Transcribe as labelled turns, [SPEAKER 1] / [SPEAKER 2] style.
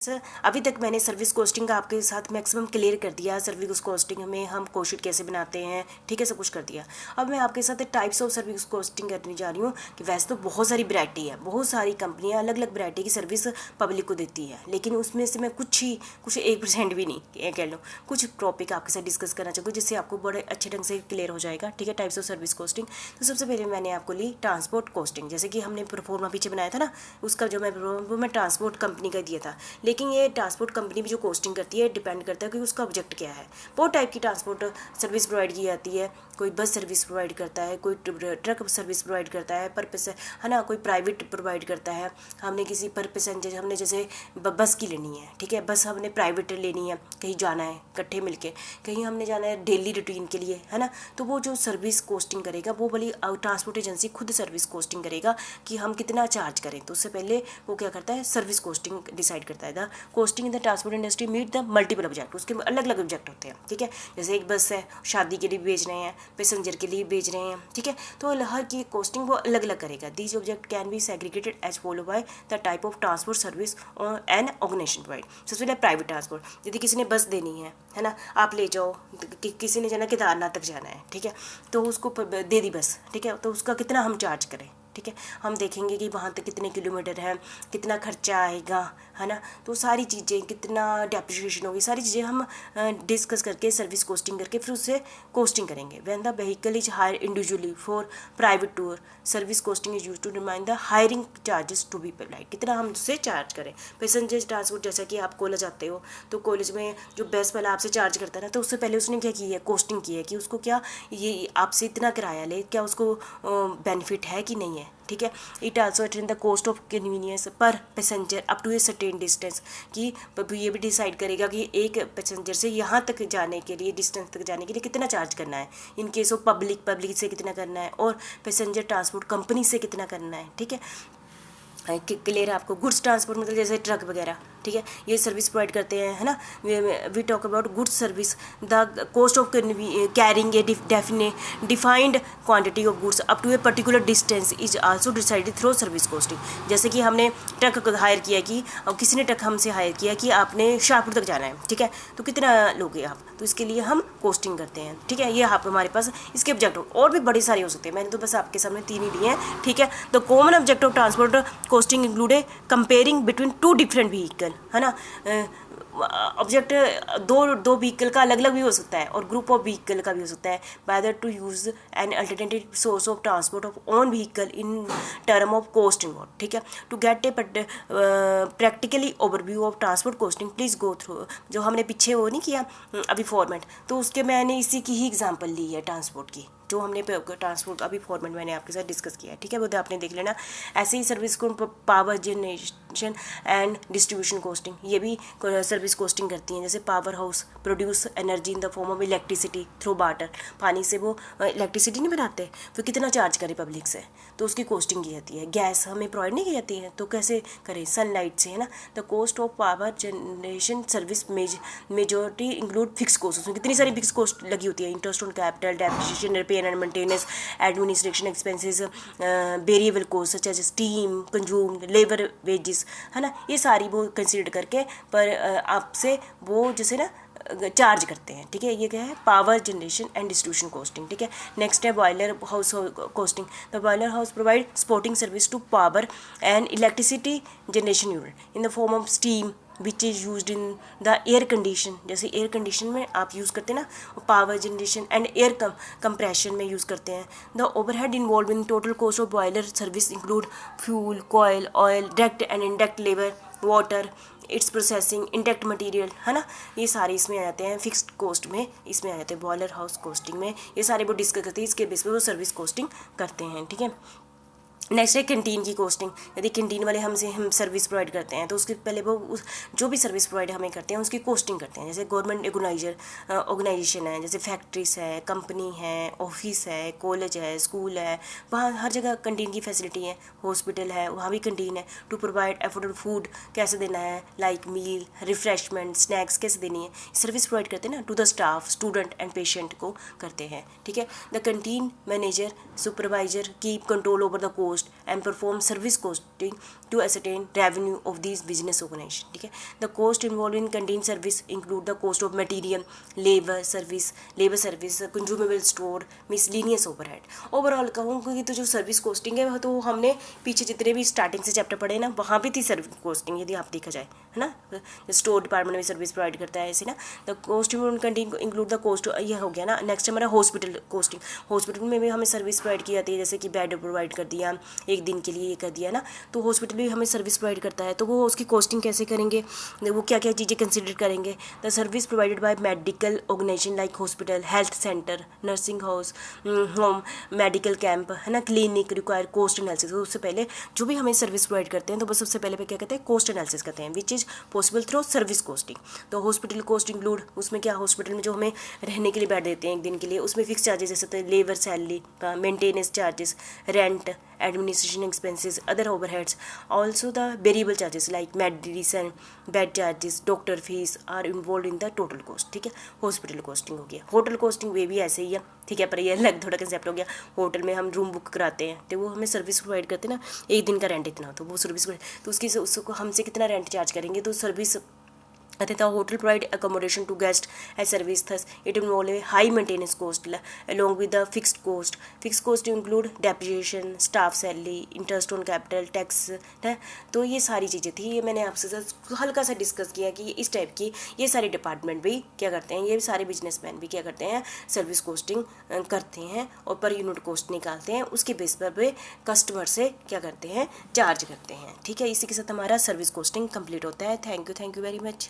[SPEAKER 1] अभी तक मैंने सर्विस कोस्टिंग का आपके साथ मैक्सिमम क्लियर कर दिया। सर्विस कोस्टिंग में हम कोशिट कैसे बनाते हैं, ठीक है, सब कुछ कर दिया। अब मैं आपके साथ टाइप्स ऑफ सर्विस कोस्टिंग करने जा रही हूँ कि वैसे तो बहुत सारी वैरायटी है, बहुत सारी कंपनियाँ अलग अलग वैरायटी की सर्विस पब्लिक को देती है, लेकिन उसमें से मैं कुछ 1% भी नहीं कह लो, कुछ टॉपिक आपके साथ डिस्कस करना चाहूँगी जिससे आपको बड़े अच्छे ढंग से क्लियर हो जाएगा, ठीक है। Types of service costing. तो सबसे पहले मैंने आपको ली ट्रांसपोर्ट कोस्टिंग। जैसे कि हमने प्रोफॉर्मा पीछे बनाया था ना, उसका जो मैं ट्रांसपोर्ट कंपनी का दिया था, लेकिन ये ट्रांसपोर्ट कंपनी भी जो कोस्टिंग करती है डिपेंड करता है कि उसका ऑब्जेक्ट क्या है। बहुत टाइप की ट्रांसपोर्ट सर्विस प्रोवाइड की जाती है। कोई बस सर्विस प्रोवाइड करता है, कोई ट्रक सर्विस प्रोवाइड करता है पर है ना, कोई प्राइवेट प्रोवाइड करता है। हमने किसी पर पैसेंजर हमने जैसे बस की लेनी है, ठीक है, बस हमने प्राइवेट लेनी है, कहीं जाना है इकट्ठे मिलके, कहीं हमने जाना है डेली रूटीन के लिए, है ना, तो वो जो सर्विस कोस्टिंग करेगा वो वाली ट्रांसपोर्ट एजेंसी खुद सर्विस कोस्टिंग करेगा कि हम कितना चार्ज करें। तो उससे पहले वो क्या करता है, सर्विस कोस्टिंग डिसाइड करता है। The costing in the transport industry meet the multiple object. उसके अलग अलग ऑब्जेक्ट होते हैं, ठीक है। जैसे एक बस है, शादी के लिए बेच रहे हैं, पैसेंजर के लिए बेच रहे हैं, ठीक है, तो हर की कोस्टिंग वो अलग अलग करेगा। These object can be segregated as follow by the type of transport service and organisation provide. सबसे पहले प्राइवेट ट्रांसपोर्ट। यदि किसी ने बस देनी है ना, आप ले जाओ, किसी ने जाना केदारनाथ तक जाना है, ठीक है, तो उसको दे दी बस, ठीक है, तो उसका कितना हम चार्ज करें, ठीक है। हम देखेंगे कि वहाँ तक कितने किलोमीटर है, कितना खर्चा आएगा, है ना, तो सारी चीज़ें, कितना डेप्रिसिएशन होगी, सारी चीज़ें हम डिस्कस करके सर्विस कोस्टिंग करके फिर उससे कोस्टिंग करेंगे। When the vehicle is hire individually for private tour, service costing is use to determine the hiring charges to be paid, कितना हम उससे चार्ज करें। पैसेंजर ट्रांसपोर्ट, जैसा कि आप कॉलेज आते हो तो कॉलेज में जो बस वाला आपसे चार्ज करता है ना, तो उससे पहले उसने क्या की है, कोस्टिंग की है कि उसको क्या ये आपसे इतना किराया ले, क्या उसको बेनिफिट है कि नहीं है, ठीक है। It also attend the cost of convenience per passenger up to a certain distance, कि ये भी डिसाइड करेगा कि एक पैसेंजर से यहाँ तक जाने के लिए, डिस्टेंस तक जाने के लिए कितना चार्ज करना है। इन केस ऑफ पब्लिक से कितना करना है और पैसेंजर ट्रांसपोर्ट कंपनी से कितना करना है, ठीक है। क्लियर है आपको। गुड्स ट्रांसपोर्ट मतलब जैसे ट्रक वगैरह, ठीक है, ये सर्विस प्रोवाइड करते हैं, है ना। We talk about goods service. The cost of carrying a defined quantity of goods up to a particular distance is also decided through service costing. जैसे कि हमने ट्रक हायर किया कि किसी ने ट्रक हमसे हायर किया कि आपने शाहपुर तक जाना है, ठीक है, तो कितना लोगे आप, तो इसके लिए हम कोस्टिंग करते हैं, ठीक है। ये आप हमारे पास इसके ऑब्जेक्ट और भी बड़े सारे हो सकते हैं, मैंने तो बस आपके सामने 3 ही दिए हैं, ठीक है। The common object of transport costing include A comparing between 2 different vehicle, है ना। ऑब्जेक्ट दो व्हीकल का अलग अलग भी हो सकता है और ग्रुप ऑफ व्हीकल का भी हो सकता है। Whether to use an alternative source of transport of own vehicle in term of cost involve, ठीक है। To get a practically overview of transport costing please go through, जो हमने पीछे वो नहीं किया अभी फॉर्मेट, तो उसके मैंने इसी की ही एग्जाम्पल ली है ट्रांसपोर्ट की, जो हमने ट्रांसपोर्ट अभी फॉर्मेट मैंने आपके साथ डिस्कस किया है, ठीक है, वो आपने देख लेना। ऐसे ही सर्विस को power generation and distribution costing, ये भी सर्विस कोस्टिंग करती हैं। जैसे power house produce energy in the form of electricity through water, पानी से वो इलेक्ट्रिसिटी नहीं बनाते, फिर कितना चार्ज करें पब्लिक से, तो उसकी कोस्टिंग की जाती है। गैस हमें प्रोवाइड नहीं की जाती है, तो कैसे करें, सनलाइट से, है ना। The cost of power generation service majority include fix cost, उसमें कितनी सारी फिक्स कॉस्ट लगी होती है, interest on capital, depreciation, repair and maintenance, administration expenses, variable cost such as steam consume, labour wages, है ना, ये सारी वो कंसीडर करके पर आपसे वो जैसे ना चार्ज करते हैं, ठीक है। ये क्या है, power generation and distribution costing, ठीक है। नेक्स्ट है boiler house costing. The boiler house provide supporting service to power and electricity generation unit in the form of steam which is use in the air condition, जैसे air condition में आप use करते हैं ना, power generation and air compression में use करते हैं। The overhead involve in total cost of boiler service include fuel, coil, oil, direct and indirect labour, water, it's processing, induct material, है ना, ये सारे इसमें आ जाते हैं। फिक्स्ड कॉस्ट में इसमें आ जाते हैं, बॉयलर हाउस कोस्टिंग में ये सारे वो डिस्कस करते हैं, इसके बेस पे वो सर्विस कोस्टिंग करते हैं, ठीक है। नेक्स्ट है कैंटीन की कोस्टिंग। यदि कैंटीन वाले हम सर्विस प्रोवाइड करते हैं तो उसके पहले वो जो भी सर्विस प्रोवाइड हमें करते हैं उसकी कोस्टिंग करते हैं। जैसे गवर्नमेंट ऑर्गेनाइजेशन है, जैसे फैक्ट्रीज है, कंपनी है, ऑफिस है, कॉलेज है, स्कूल है, वहाँ हर जगह कैंटीन की फैसिलिटी है। हॉस्पिटल है, वहाँ भी कैंटीन है। टू प्रोवाइड अफोर्डेबल फूड कैसे देना है, लाइक मील, रिफ्रेशमेंट, स्नैक्स कैसे देनी है, सर्विस प्रोवाइड करते हैं ना to the staff, student and patient को करते हैं, ठीक है। The canteen manager supervisor keep control over the cost and perform service costing to ascertain revenue of these business organization. ठीक है. The cost involved in contained service include the cost of material, labor service, consumable store, miscellaneous overhead. Overall कहूँगी तो जो service costing है तो हमने पीछे जितने भी स्टार्टिंग से चैप्टर पढ़े ना वहाँ भी थी सर्विस कोस्टिंग, यदि आप देखा जाए, है ना. स्टोर डिपार्टमेंट में सर्विस प्रोवाइड करता है ऐसे ना. The cost include the cost, ये हो गया ना. नेक्स्ट हमारा हॉस्पिटल कोस्टिंग. हॉस्पिटल में भी हमें सर्विस प्रोवाइड की जाती है, जैसे कि बेड प्रोवाइड कर दिया एक दिन के लिए, ये कर दिया ना. तो हॉस्पिटल भी हमें सर्विस प्रोवाइड करता है, तो वो उसकी कॉस्टिंग कैसे करेंगे, वो क्या क्या चीज़ें कंसिडर करेंगे. The service provided by medical organisation like hospital, health centre, nursing house, home, medical camp, है ना, क्लिनिक रिक्वायर कॉस्ट एनालिसिस. तो उससे पहले जो भी हमें सर्विस प्रोवाइड करते हैं तो बस सबसे पहले क्या कहते हैं, कॉस्ट एनालिसिस करते हैं, which is possible through service costing. तो हॉस्पिटल कॉस्ट इंक्लूड, उसमें क्या, हॉस्पिटल में जो हमें रहने के लिए बैठ देते हैं एक दिन के लिए, उसमें फिक्स चार्जेस जैसे होते हैं labour salary, maintenance charges, rent, administration expenses, other overheads. Also the variable charges like medicine, bed charges, doctor fees are involved in the total cost. ठीक है. हॉस्पिटल कॉस्टिंग हो गया. होटल कॉस्टिंग वे भी ऐसे ही है, ठीक है, पर ये अलग थोड़ा कंसेप्ट हो गया. होटल में हम रूम बुक कराते हैं तो वो हमें सर्विस प्रोवाइड करते हैं ना, एक दिन का रेंट इतना, तो वो सर्विस तो उसको हमसे कितना रेंट चार्ज करेंगे, तो service the hotel provide accommodation to guests as service, thus it involve a high maintenance cost along with the fixed cost. Fixed cost include depreciation, staff salary, interest on capital, tax है. तो ये सारी चीज़ें थी, ये मैंने आपसे हल्का सा डिस्कस किया कि इस टाइप की ये सारे डिपार्टमेंट भी क्या करते हैं, ये सारे बिजनेसमैन भी क्या करते हैं, सर्विस कोस्टिंग करते हैं और पर यूनिट कॉस्ट निकालते हैं, उसके बेस पर वे कस्टमर से क्या करते हैं, चार्ज करते हैं. ठीक है. इसी के साथ हमारा सर्विस कोस्टिंग कंप्लीट होता है. Thank you very much.